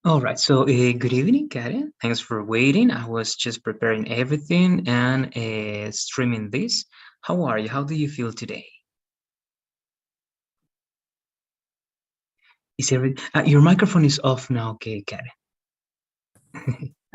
All right, so good evening, Karen. Thanks for waiting. I was just preparing everything and streaming this. How are you? How do you feel today? Is every your microphone is off now, okay, Karen?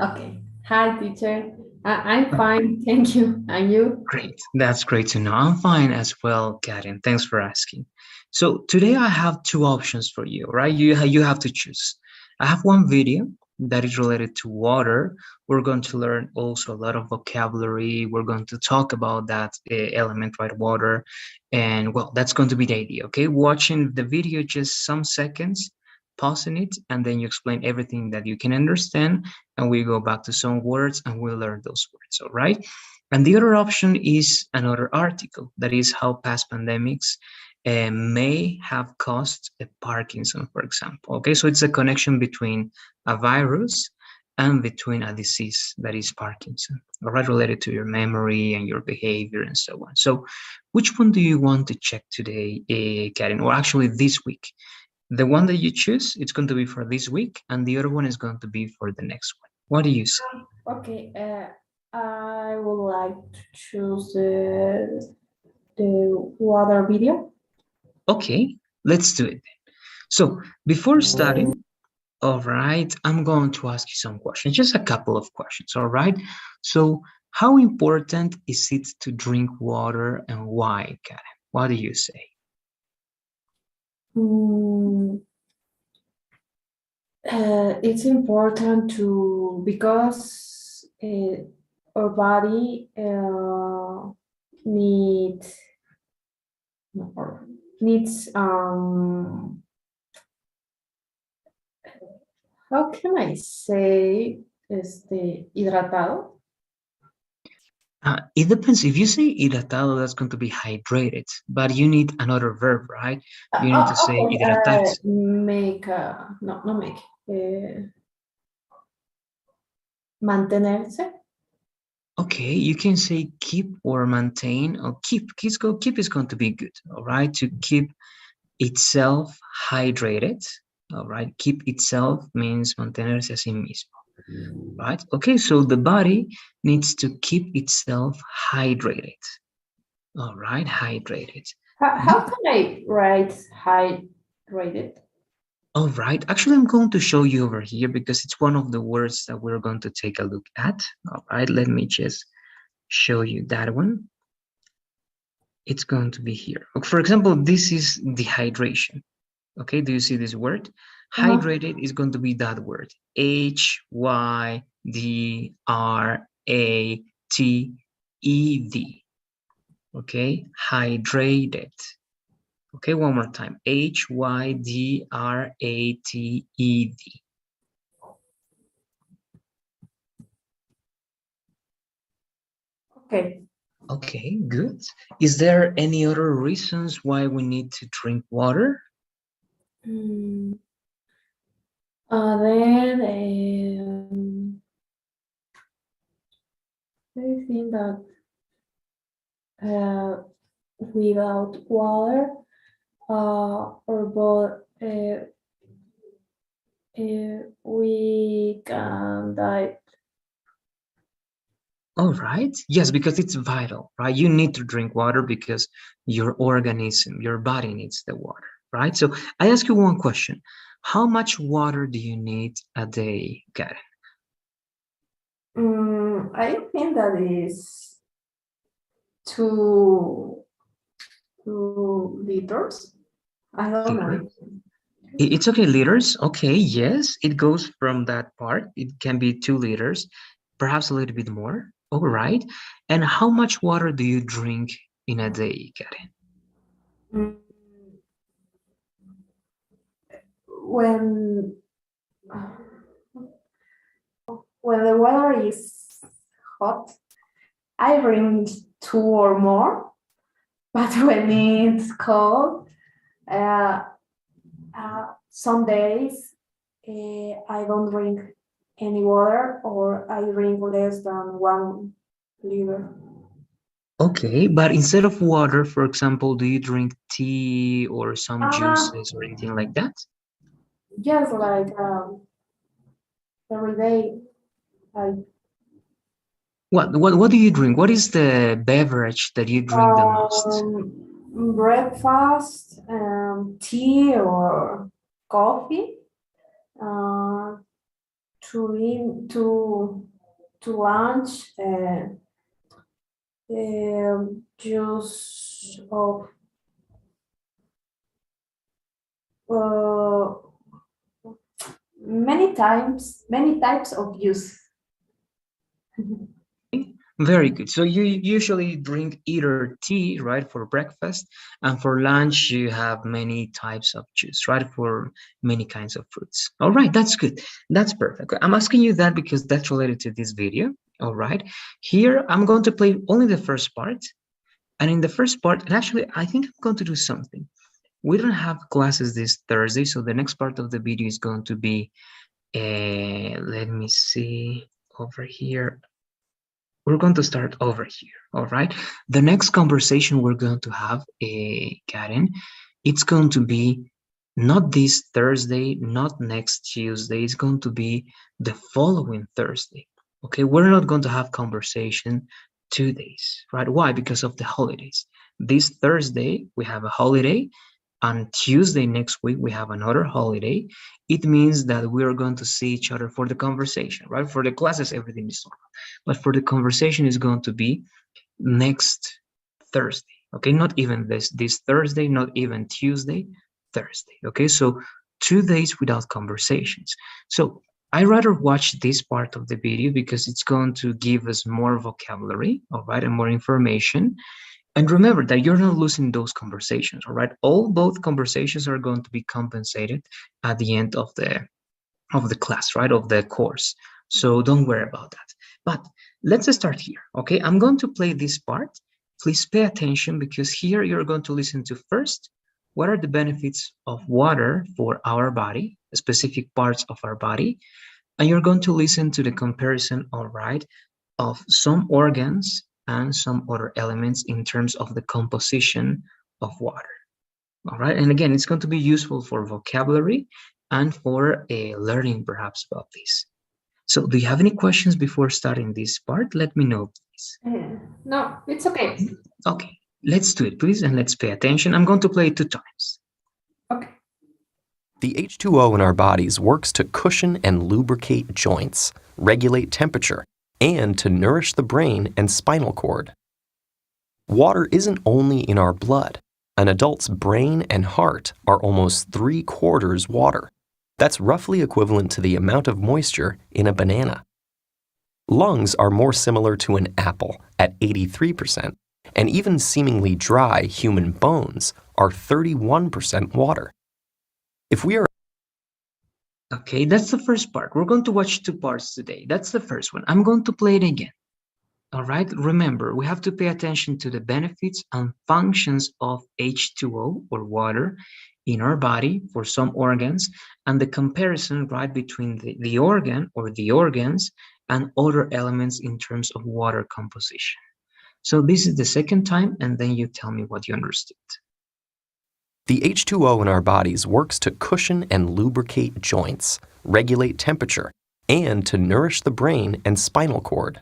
Okay. Hi, teacher. I'm fine, thank you. And you? Great. That's great to know. I'm fine as well, Karen. Thanks for asking. So today I have two options for you, right? You have to choose. I have one video that is related to water. We're going to learn also a lot of vocabulary. We're going to talk about that element, right? Water. And well, that's going to be the idea, okay? Watching the video just some seconds, pausing it, and then you explain everything that you can understand, and we go back to some words and we learn those words, all right? And the other option is another article that is how past pandemics may have caused a Parkinson, for example. Okay, so it's a connection between a virus and between a disease that is Parkinson, all right, related to your memory and your behavior and so on. So, which one do you want to check today, Karen, or actually this week? The one that you choose, it's going to be for this week, and the other one is going to be for the next one. What do you say? Okay. I would like to choose the water video. Okay, let's do it. So before starting, all right, I'm going to ask you some questions, just a couple of questions, all right? So how important is it to drink water and why, Karen? What do you say? Mm, it's important to because our body needs needs how can I say hidratado? It depends. If you say hidratado, that's going to be hydrated, but you need another verb, right? You need to say Okay, hidratarse. make, no, no make, mantenerse. Okay, you can say keep or maintain or keep. Keep is going to be good, all right? To keep itself hydrated, all right? Keep itself means mantenerse a sí mismo, right? Okay, so the body needs to keep itself hydrated, all right? Hydrated. How Good. can I write hydrated? All right, actually, I'm going to show you over here because it's one of the words that we're going to take a look at. All right, let me just show you that one. It's going to be here. For example, this is dehydration. Okay, do you see this word? Uh-huh. Hydrated is going to be that word. Hydrated. Okay, hydrated. Okay, one more time. Hydrated. Okay. Okay, good. Is there any other reasons why we need to drink water? Mm, then I think that without water, our body we can die. All right. Yes, because it's vital, right? You need to drink water because your organism, your body needs the water, right? So I ask you one question. How much water do you need a day, Karen? I think that is two 2 liters. I don't know. It's okay, liters. Okay, yes, it goes from that part. It can be 2 liters, perhaps a little bit more. All right. And how much water do you drink in a day, Karen? Mm, When when the weather is hot, I drink 2 or more. But when it's cold, uh, some days I don't drink any water, or I drink less than 1 liter. Okay, but instead of water, for example, do you drink tea or some Uh, juices or anything like that? just like every day. I What do you drink? What is the beverage that you drink the most? breakfast, tea or coffee. Uh, to lunch, juice of uh, many types of juice. Very good. So you usually drink either tea, right, for breakfast, and for lunch you have many types of juice, right, for many kinds of fruits. All right, that's good. That's perfect. I'm asking you that because that's related to this video. All right. Here I'm going to play only the first part. And in the first part, and actually I think I'm going to do something. We don't have classes this Thursday, so the next part of the video is going to be, let me see over here. We're going to start over here, all right? The next conversation we're going to have, Karen, it's going to be not this Thursday, not next Tuesday, it's going to be the following Thursday, okay? We're not going to have conversation 2 days, right? Why? Because of the holidays. This Thursday, we have a holiday. On Tuesday next week, we have another holiday. It means that we are going to see each other for the conversation, right? For the classes, everything is normal. But for the conversation is going to be next Thursday. Okay, not even this Thursday, not even Tuesday, Thursday. Okay, so 2 days without conversations. So I rather watch this part of the video because it's going to give us more vocabulary, all right, and more information. And remember that you're not losing those conversations, all right? All both conversations are going to be compensated at the end of the class, right? Of the course. So don't worry about that. But let's start here, okay? I'm going to play this part. Please pay attention because here you're going to listen to first, what are the benefits of water for our body, specific parts of our body, and you're going to listen to the comparison, all right, of some organs and some other elements in terms of the composition of water. All right, and again, it's going to be useful for vocabulary and for learning perhaps about this. So do you have any questions before starting this part? Let me know, please. No, it's okay. Okay, let's do it, please, and let's pay attention. I'm going to play it 2 times. Okay. The H2O in our bodies works to cushion and lubricate joints, regulate temperature, and to nourish the brain and spinal cord. Water isn't only in our blood. An adult's brain and heart are almost 3/4 water. That's roughly equivalent to the amount of moisture in a banana. Lungs are more similar to an apple at 83%, and even seemingly dry human bones are 31% water. If we are Okay, that's the first part. We're going to watch 2 parts today. That's the first one. I'm going to play it again. All right, remember, we have to pay attention to the benefits and functions of H2O or water in our body for some organs and the comparison, right, between the organ or the organs and other elements in terms of water composition. So this is the second time, and then you tell me what you understood. The H2O in our bodies works to cushion and lubricate joints, regulate temperature, and to nourish the brain and spinal cord.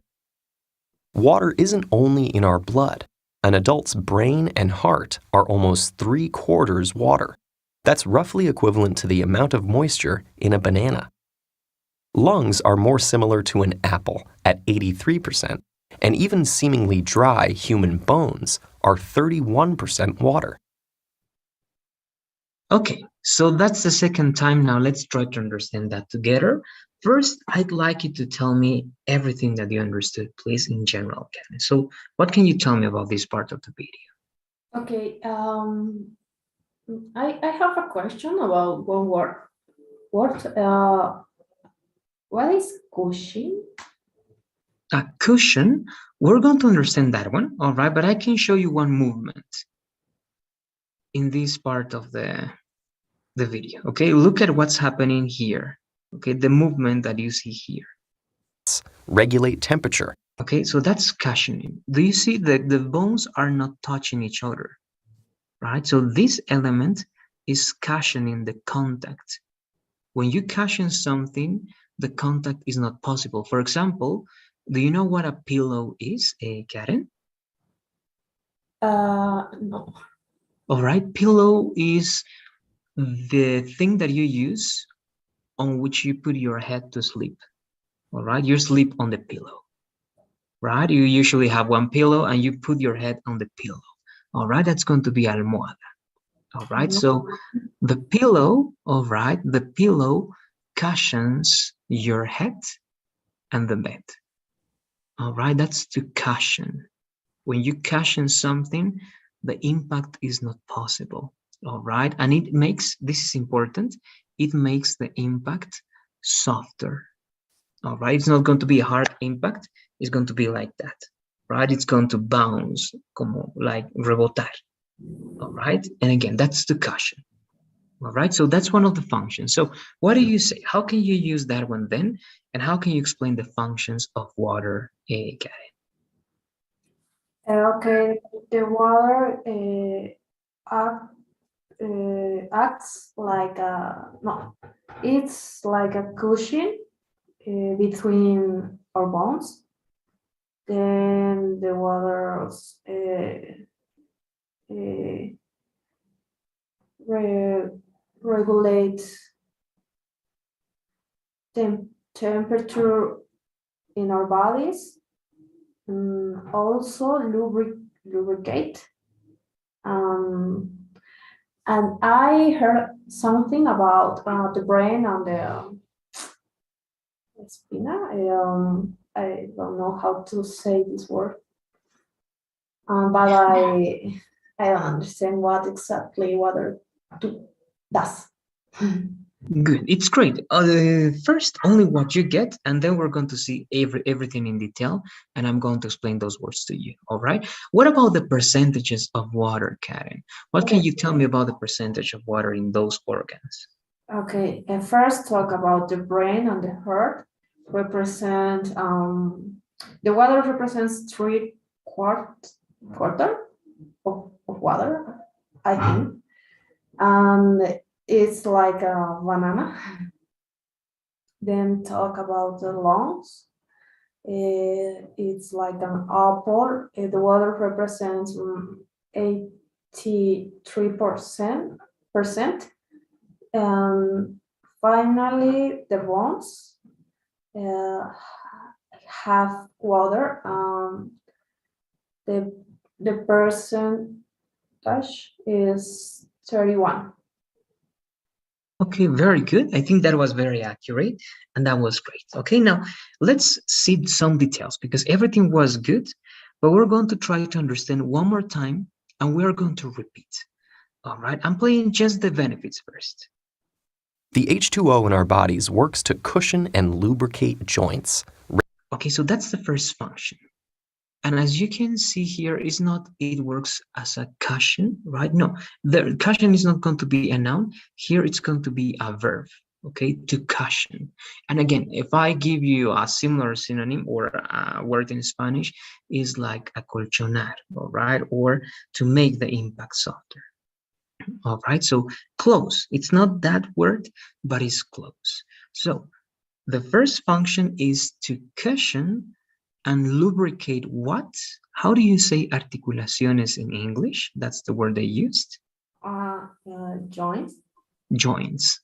Water isn't only in our blood. An adult's brain and heart are almost 3/4 water. That's roughly equivalent to the amount of moisture in a banana. Lungs are more similar to an apple at 83%, and even seemingly dry human bones are 31% water. Okay, so that's the second time. Now let's try to understand that together. First, I'd like you to tell me everything that you understood, please, in general, Karen. So what can you tell me about this part of the video? Okay. I have a question about one word. What is cushion? A cushion, we're going to understand that one, all right, but I can show you one movement in this part of the video, okay? Look at what's happening here, okay? The movement that you see here. Regulate temperature. Okay, so that's cushioning. Do you see that the bones are not touching each other, right? So this element is cushioning the contact. When you cushion something, the contact is not possible. For example, do you know what a pillow is, Karen? No. All right, pillow is the thing that you use on which you put your head to sleep. All right, you sleep on the pillow, right? You usually have one pillow and you put your head on the pillow. All right, that's going to be almohada. All right, so the pillow, all right, the pillow cushions your head and the bed. All right, that's to cushion. When you cushion something, the impact is not possible. All right, and it makes, this is important, it makes the impact softer. All right, it's not going to be a hard impact, it's going to be like that, right? It's going to bounce, como like rebotar. All right, and again, that's the cushion. All right, so that's one of the functions. So what do you say? How can you use that one then? And how can you explain the functions of water, Karen? Okay, the water acts like a, no, it's like a cushion between our bones. Then the water regulates temperature in our bodies, also lubricate. And I heard something about the brain and the spina. I don't know how to say this word, but I don't understand what exactly water does. Good, it's great. First, only what you get, and then we're going to see everything in detail, and I'm going to explain those words to you. All right. What about the percentages of water, Karen? What can you tell me about the percentage of water in those organs? Okay, first talk about the brain and the heart. Represent the water represents 3/4 of water, I think. And it's like a banana. Then talk about the lungs. It's like an apple. The water represents 83%. And finally, the bones have water. The percentage is 31. Okay, very good. I think that was very accurate and that was great. Okay, now let's see some details because everything was good, but we're going to try to understand one more time and we're going to repeat. All right, I'm playing just the benefits first. The H2O in our bodies works to cushion and lubricate joints. Okay, so that's the first function. And as you can see here, it's not, it works as a cushion, right? No, the cushion is not going to be a noun. Here it's going to be a verb, okay, to cushion. And again, if I give you a similar synonym or a word in Spanish, is like acolchonar, all right? Or to make the impact softer. All right, so close. It's not that word, but it's close. So the first function is to cushion and lubricate what? How do you say articulaciones in English? That's the word they used. Joints. Joints.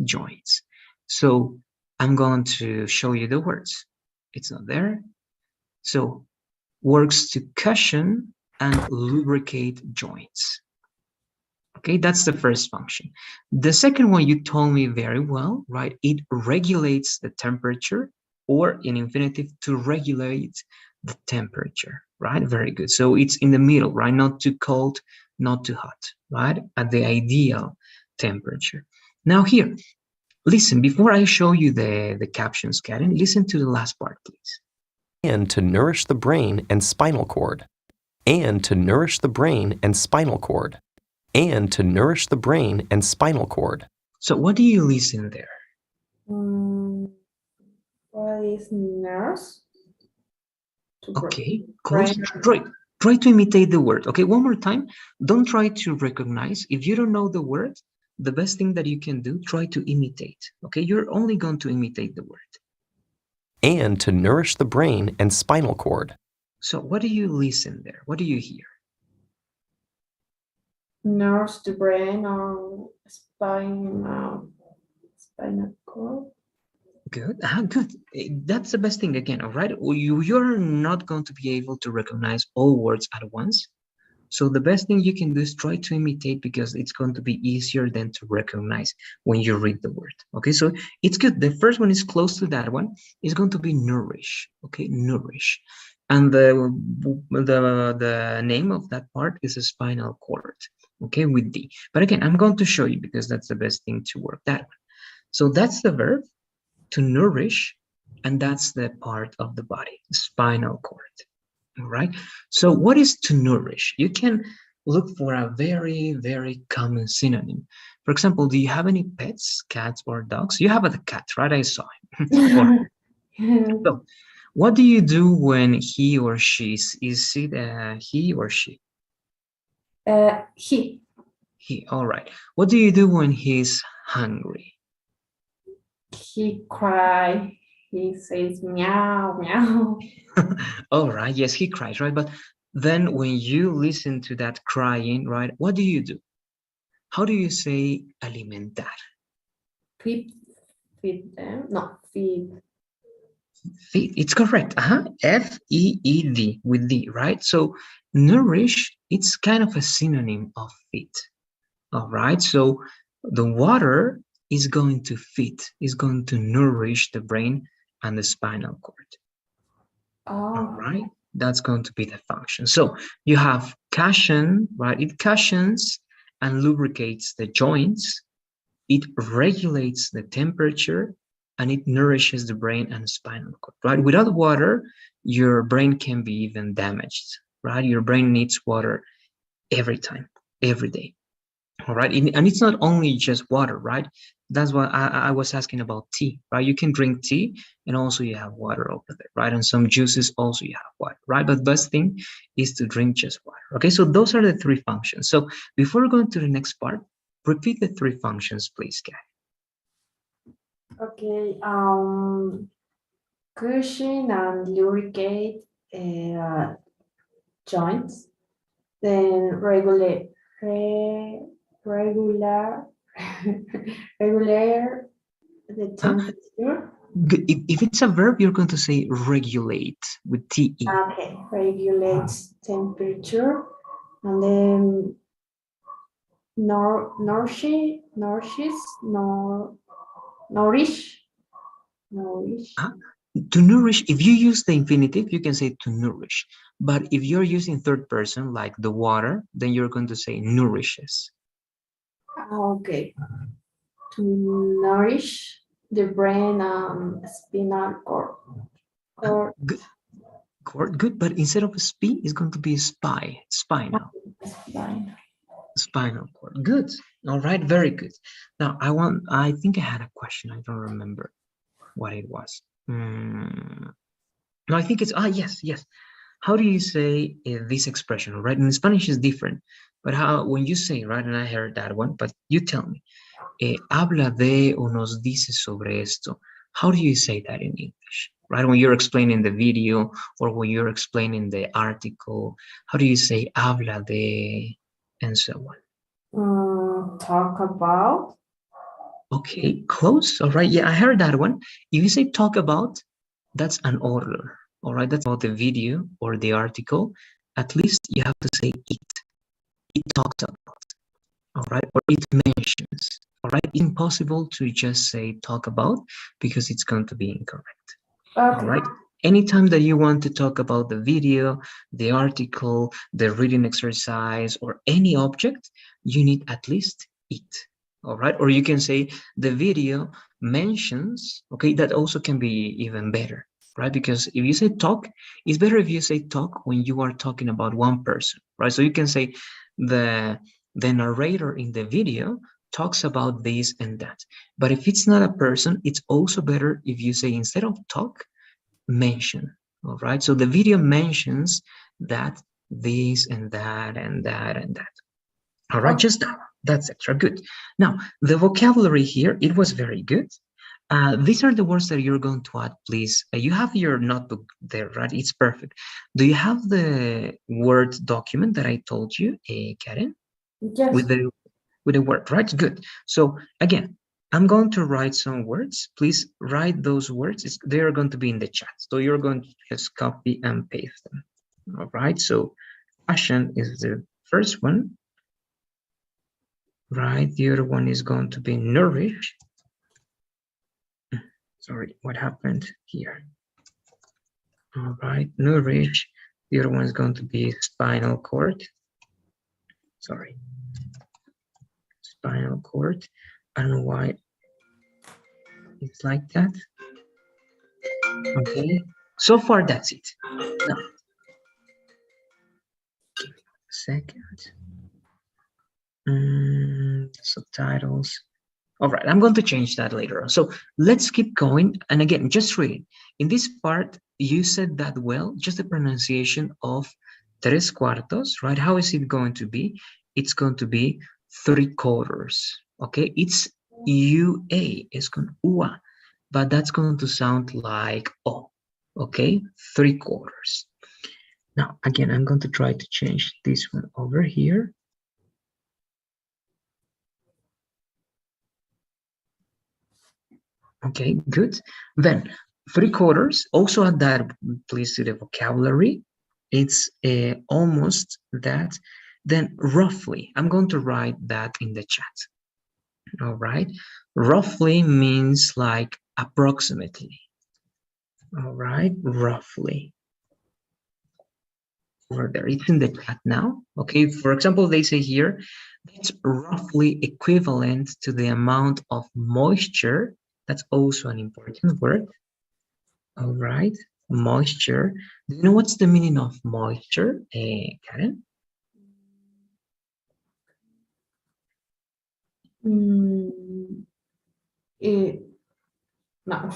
Joints. So I'm going to show you the words. It's not there. So works to cushion and lubricate joints. Okay, that's the first function. The second one you told me very well, right? It regulates the temperature, or in infinitive, to regulate the temperature, right? Very good. So it's in the middle, right? Not too cold, not too hot, right? At the ideal temperature. Now here, listen, before I show you the captions, Karen, listen to the last part, please. And to nourish the brain and spinal cord. And to nourish the brain and spinal cord. And to nourish the brain and spinal cord. So what do you listen there? What is nurse? Okay, close. Try to imitate the word. Okay, one more time. Don't try to recognize. If you don't know the word, the best thing that you can do, try to imitate. Okay, you're only going to imitate the word. And to nourish the brain and spinal cord. So what do you listen there? What do you hear? Nurse the brain or spinal cord. Good. Good. That's the best thing again, all right? You're not going to be able to recognize all words at once. So the best thing you can do is try to imitate, because it's going to be easier than to recognize when you read the word. Okay, so it's good. The first one is close to that one. It's going to be nourish. Okay, nourish. And the name of that part is a spinal cord. Okay, with D. But again, I'm going to show you because that's the best thing to work that one. So that's the verb, to nourish, and that's the part of the body, the spinal cord. All right. So what is to nourish? You can look for a very, very common synonym. For example, do you have any pets, cats or dogs? You have a cat, right? I saw him. So what do you do when he or she is it he or she? He. He. All right. What do you do when he's hungry? He cry. He says meow meow. All right. Yes, he cries, right? But then when you listen to that crying, right, what do you do? How do you say alimentar? Feed them. No, feed. Feed. It's correct. F-E-E-D with D, right? So nourish, it's kind of a synonym of feed. All right. So the water is going to feed, is going to nourish the brain and the spinal cord. All right, that's going to be the function. So you have cushion, right? It cushions and lubricates the joints. It regulates the temperature, and it nourishes the brain and spinal cord, right? Without water, your brain can be even damaged, right? Your brain needs water every time, every day. All right, and it's not only just water, right? That's why I was asking about tea, right? You can drink tea and also you have water over there, right? And some juices also you have water, right? But best thing is to drink just water. Okay, so those are the three functions. So before going to the next part, repeat the three functions, please, Kat. Okay. Cushion and lubricate joints. Then regulate regular regular the temperature. If it's a verb, you're going to say regulate with T-E. Okay, regulates temperature, and then nourish. To nourish, if you use the infinitive, you can say to nourish. But if you're using third person, like the water, then you're going to say nourishes. Okay. To nourish the brain and spinal cord. Good. Cord, good, but instead of sp, it's going to be spinal cord. Good. All right, very good. Now I think I had a question. I don't remember what it was. No, I think it's yes. How do you say this expression, right? In Spanish is different, but when you say, right, and I heard that one, but you tell me, habla de o nos dice sobre esto. How do you say that in English, right? When you're explaining the video or when you're explaining the article, how do you say habla de and so on? Talk about. Okay, close. All right. Yeah, I heard that one. If you say talk about, that's an order. All right. That's about the video or the article. At least you have to say it. It talks about. All right. Or it mentions. All right. It's impossible to just say talk about because it's going to be incorrect. Okay. All right. Anytime that you want to talk about the video, the article, the reading exercise, or any object, you need at least it. All right, or you can say the video mentions, okay, that also can be even better, right? Because if you say talk, it's better if you say talk when you are talking about one person, right? So you can say the narrator in the video talks about this and that. But if it's not a person, it's also better if you say instead of talk, mention. All right, so the video mentions that this and that and that and that. All right, just that. That's extra good. Now, the vocabulary here, it was very good. These are the words that you're going to add, please. You have your notebook there, right? It's perfect. Do you have the Word document that I told you, Karen? Yes. With the word, right? Good. So again, I'm going to write some words. Please write those words. They are going to be in the chat. So you're going to just copy and paste them. All right. So passion is the first one, right? The other one is going to be nourish. Sorry, what happened here? All right, nourish. The other one is going to be spinal cord. Sorry, spinal cord. I don't know why it's like that. Okay, so far that's it. Now, give me a second. Subtitles. All right, I'm going to change that later on. So let's keep going. And again, just read it. In this part, you said that well, just the pronunciation of tres cuartos, right? How is it going to be? It's going to be 3/4. Okay, it's UA, it's going UA, but that's going to sound like O. Okay, 3/4. Now, again, I'm going to try to change this one over here. Okay, good. Then 3/4, also add that please to the vocabulary. It's almost that. Then roughly, I'm going to write that in the chat. All right, roughly means like approximately. All right, roughly. Over there, it's in the chat now. Okay, for example, they say here, that's roughly equivalent to the amount of moisture. That's also an important word. All right, moisture. Do you know what's the meaning of moisture, Karen? No.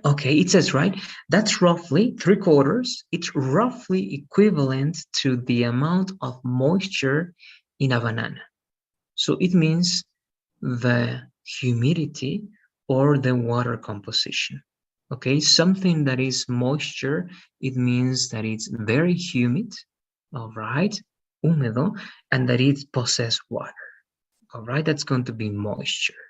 Okay, it says, right, that's roughly 3/4. It's roughly equivalent to the amount of moisture in a banana. So it means the humidity or the water composition. Okay, something that is moisture, it means that it's very humid, all right, húmedo, and that it possesses water, all right, that's going to be moisture.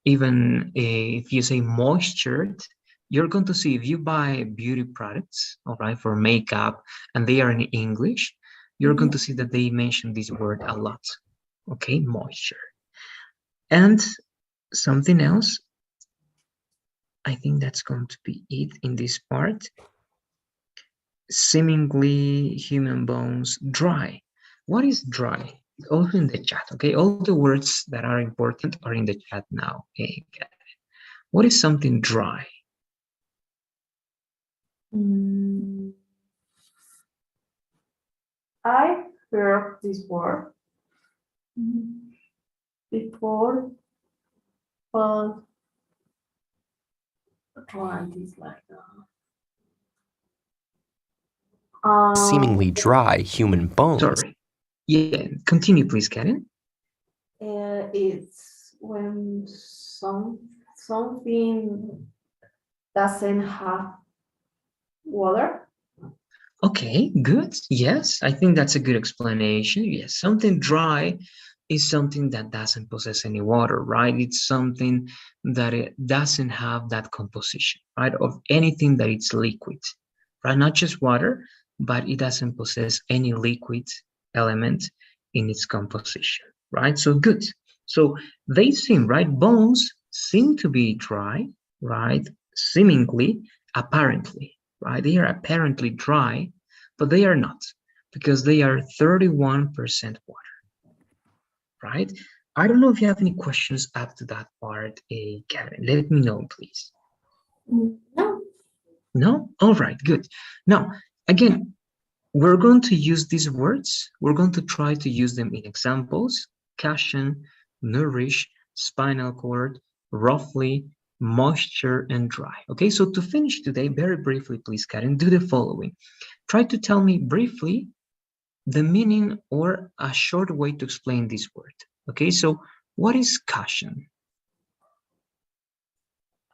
Even if you say moistured, you're going to see if you buy beauty products, all right, for makeup, and they are in English, you're going to see that they mention this word a lot, okay, moisture. And something else, I think that's going to be it in this part. Seemingly human bones dry. What is dry? Also in the chat, okay? All the words that are important are in the chat now. Okay. What is something dry? I heard this word before, but dry is like Seemingly dry human bones. Sorry. Yeah, continue, please, Karen. It's when something doesn't have water. Okay, good. Yes, I think that's a good explanation. Yes, something dry is something that doesn't possess any water, right? It's something that it doesn't have that composition, right? Of anything that it's liquid, right? Not just water, but it doesn't possess any liquid element in its composition, right? So good. So they seem, right? Bones seem to be dry, right? Seemingly, apparently, right? They are apparently dry, but they are not, because they are 31% water, right? I don't know if you have any questions up to that part, Karen. Let me know, please. No. No? All right, good. Now, again, we're going to use these words. We're going to try to use them in examples: cushion, nourish, spinal cord, roughly, moisture, and dry. Okay, so to finish today, very briefly, please, Karen, do the following. Try to tell me briefly the meaning or a short way to explain this word. Okay, so what is caution?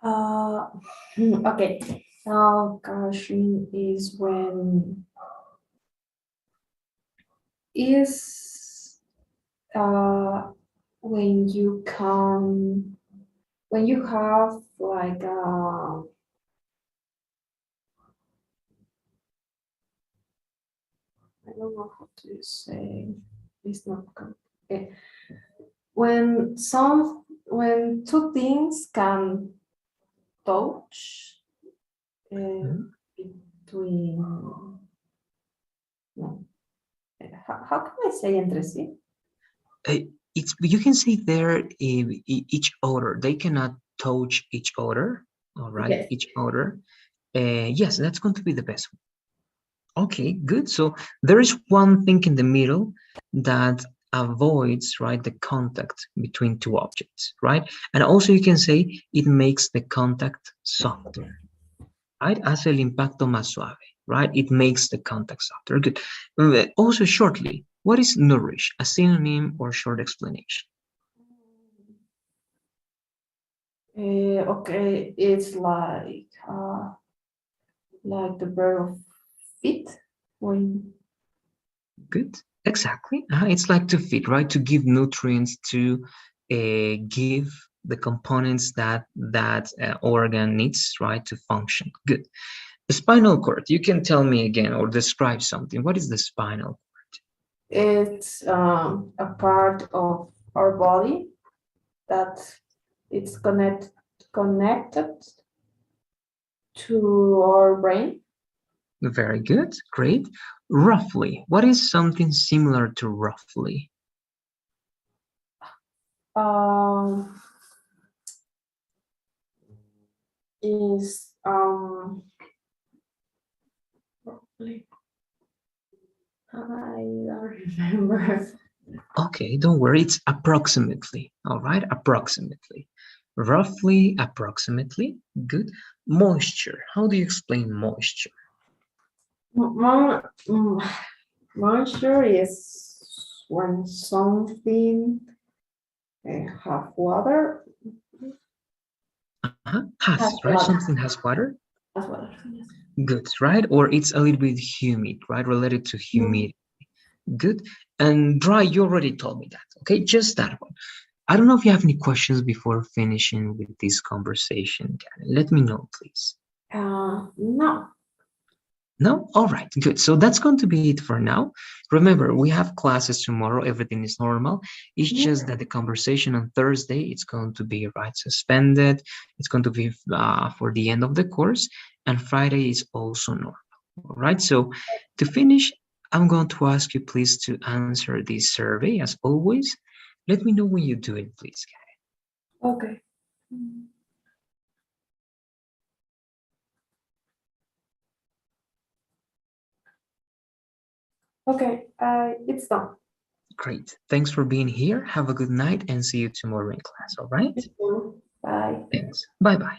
Okay. Caution is is when you can when you have like I don't know how to say it's not okay. When two things can touch between no how can I say entre sí? It's you can say there each other. They cannot touch each other. All right, Yes. each other. Yes, that's going to be the best one. Okay, good. So there is one thing in the middle that avoids, right, the contact between two objects, right? And also you can say it makes the contact softer, right? Hace el impacto más suave, right? It makes the contact softer. Good. Also shortly, what is nourish? A synonym or short explanation? Okay, it's like the verb fit when Good. Exactly. It's like to feed, right? To give nutrients, to give the components that organ needs, right, to function. Good. The spinal cord. You can tell me again or describe something. What is the spinal it's a part of our body that it's connected to our brain. cord? Very good. Great. Roughly. What is something similar to roughly? Um, is I don't remember. Okay, don't worry. It's approximately. All right, approximately. Roughly, approximately. Good. Moisture. How do you explain moisture? Moisture is when something have water. Has, Has right? water. Something has water. Has water. Yes. Good, right? Or it's a little bit humid, right? Related to humidity. Good. And dry, you already told me that. Okay, just that one. I don't know if you have any questions before finishing with this conversation, Karen. Let me know, please. No. No? All right, good. So that's going to be it for now. Remember, we have classes tomorrow. Everything is normal. It's just that the conversation on Thursday, it's going to be right suspended. It's going to be for the end of the course. And Friday is also normal. All right. So to finish, I'm going to ask you please to answer this survey as always. Let me know when you do it, please. Okay. Okay. It's done. Great. Thanks for being here. Have a good night and see you tomorrow in class. All right. Bye. Thanks. Bye bye.